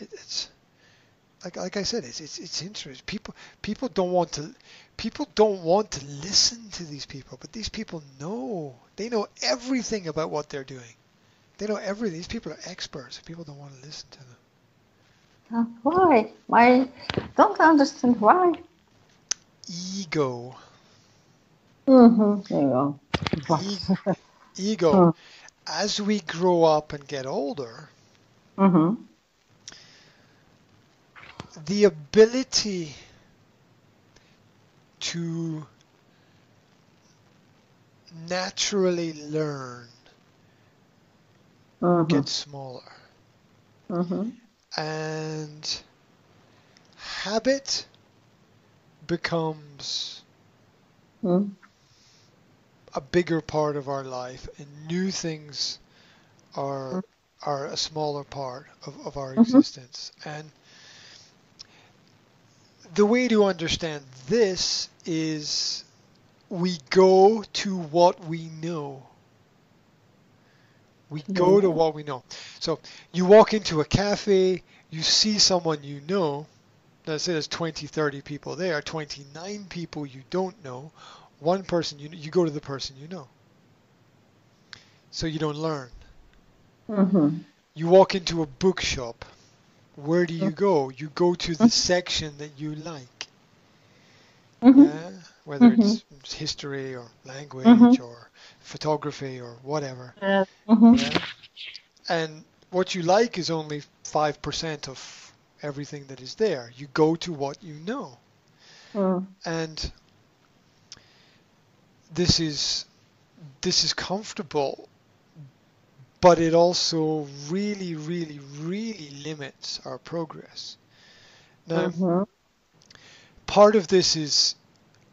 It's like I said, it's interesting. People don't want to listen to these people, but these people know. They know everything about what they're doing. They know everything. These people are experts. People don't want to listen to them. Why? I don't understand why. Ego. There you go. Ego. As we grow up and get older, the ability to naturally learn gets smaller. And habit becomes a bigger part of our life, and new things are a smaller part of our existence. And the way to understand this is we go to what we know. We go to what we know. So you walk into a cafe, you see someone you know. Let's say there's 20, 30 people there, 29 people you don't know. One person, you go to the person you know. So you don't learn. You walk into a bookshop. Where do you go? You go to the section that you like. Yeah? Whether it's history or language or photography or whatever. Yeah? And what you like is only 5% of everything that is there. You go to what you know. And this is comfortable, but it also really, really, really limits our progress. Now, part of this is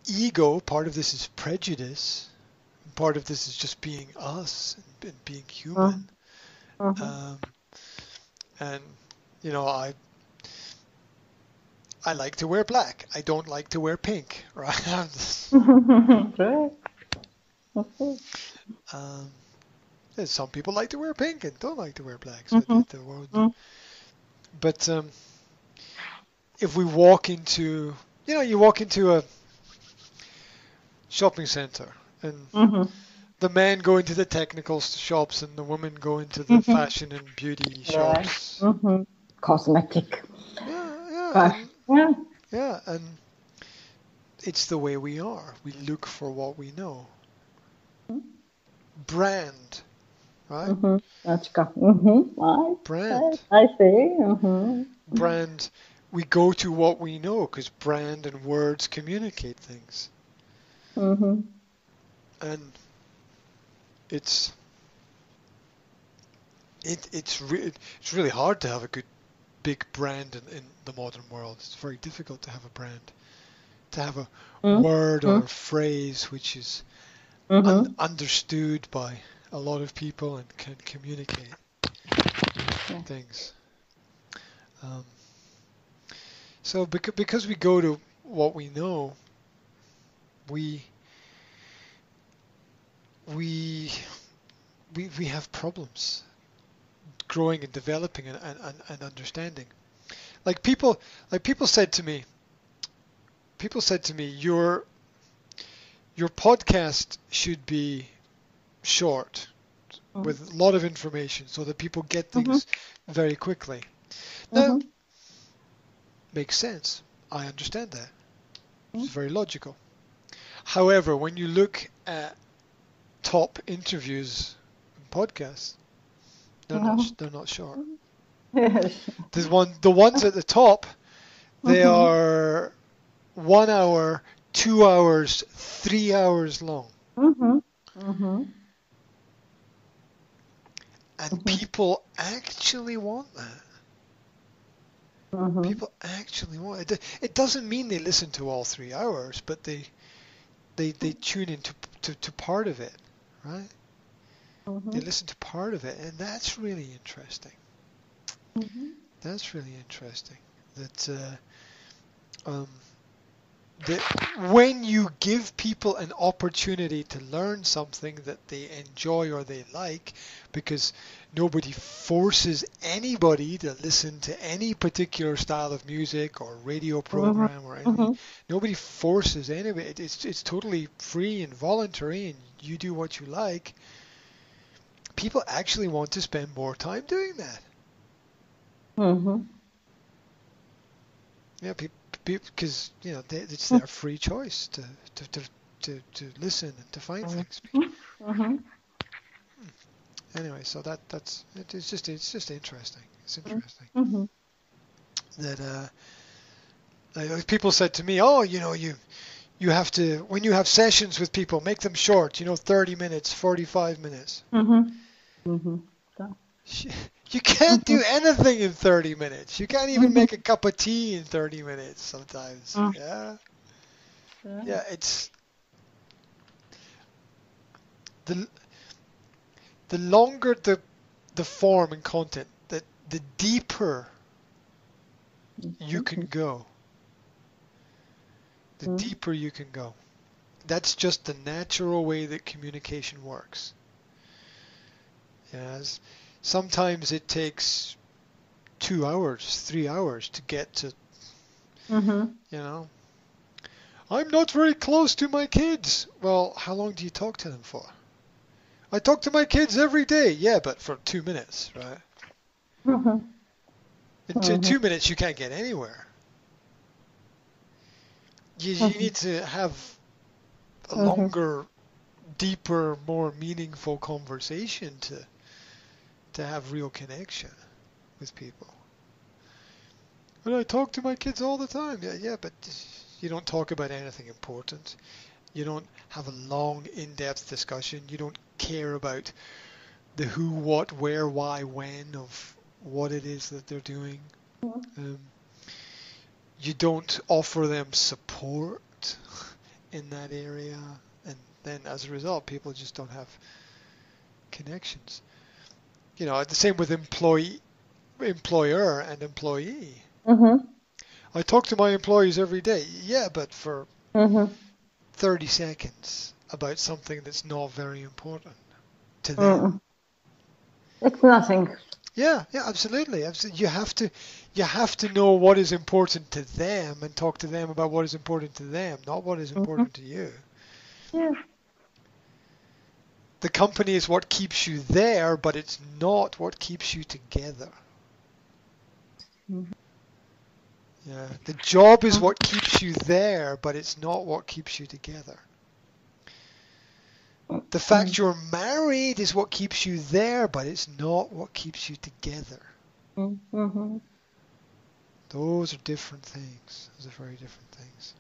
ego, part of this is prejudice, part of this is just being us and being human. And you know, I like to wear black. I don't like to wear pink, right? Some people like to wear pink and don't like to wear black. So but if we walk into, you walk into a shopping center and the men go into the technical shops and the women go into the fashion and beauty shops. Cosmetic. Yeah, and it's the way we are. We look for what we know. Brand, right? Brand. I see. Brand. We go to what we know because brand and words communicate things. And it's really hard to have a good big brand in the modern world. It's very difficult to have a brand, to have a word or a phrase which is understood by a lot of people and can communicate things. So because we go to what we know, we have problems growing and developing and understanding. Like people said to me, your podcast should be short with a lot of information so that people get things very quickly. Now, makes sense. I understand that. It's very logical. However, when you look at top interviews and podcasts, they're not short. The ones at the top, they are 1 hour, 2 hours, 3 hours long. And people actually want that. People actually want it. It doesn't mean they listen to all 3 hours, but they tune into to part of it, right? They listen to part of it, and that's really interesting. That's really interesting. That that when you give people an opportunity to learn something that they enjoy or they like, because nobody forces anybody to listen to any particular style of music or radio program or anything. Nobody forces anybody. It's totally free and voluntary, and you do what you like. People actually want to spend more time doing that. Yeah, because it's their free choice to listen and to find things. Anyway, so that's it's just interesting. It's interesting that like people said to me, oh, you have to, when you have sessions with people, make them short. 30 minutes, 45 minutes. You can't do anything in 30 minutes. You can't even make a cup of tea in 30 minutes sometimes. Yeah. It's the longer the form and content, the deeper you can go. The deeper you can go. That's just the natural way that communication works. Yes. Sometimes it takes 2 hours, 3 hours to get to, I'm not very close to my kids. Well, how long do you talk to them for? I talk to my kids every day. Yeah, but for 2 minutes, right? In 2 minutes, you can't get anywhere. You need to have a longer, deeper, more meaningful conversation to have real connection with people. But I talk to my kids all the time. Yeah, but you don't talk about anything important. You don't have a long, in-depth discussion. You don't care about the who, what, where, why, when of what it is that they're doing. You don't offer them support in that area. And then as a result, people just don't have connections. The same with employer and employee. I talk to my employees every day. Yeah, but for 30 seconds about something that's not very important to them. It's nothing. Yeah, absolutely. You have to know what is important to them and talk to them about what is important to them, not what is important to you. Yeah. The company is what keeps you there, but it's not what keeps you together. Yeah, the job is what keeps you there, but it's not what keeps you together. The fact you're married is what keeps you there, but it's not what keeps you together. Those are different things. Those are very different things.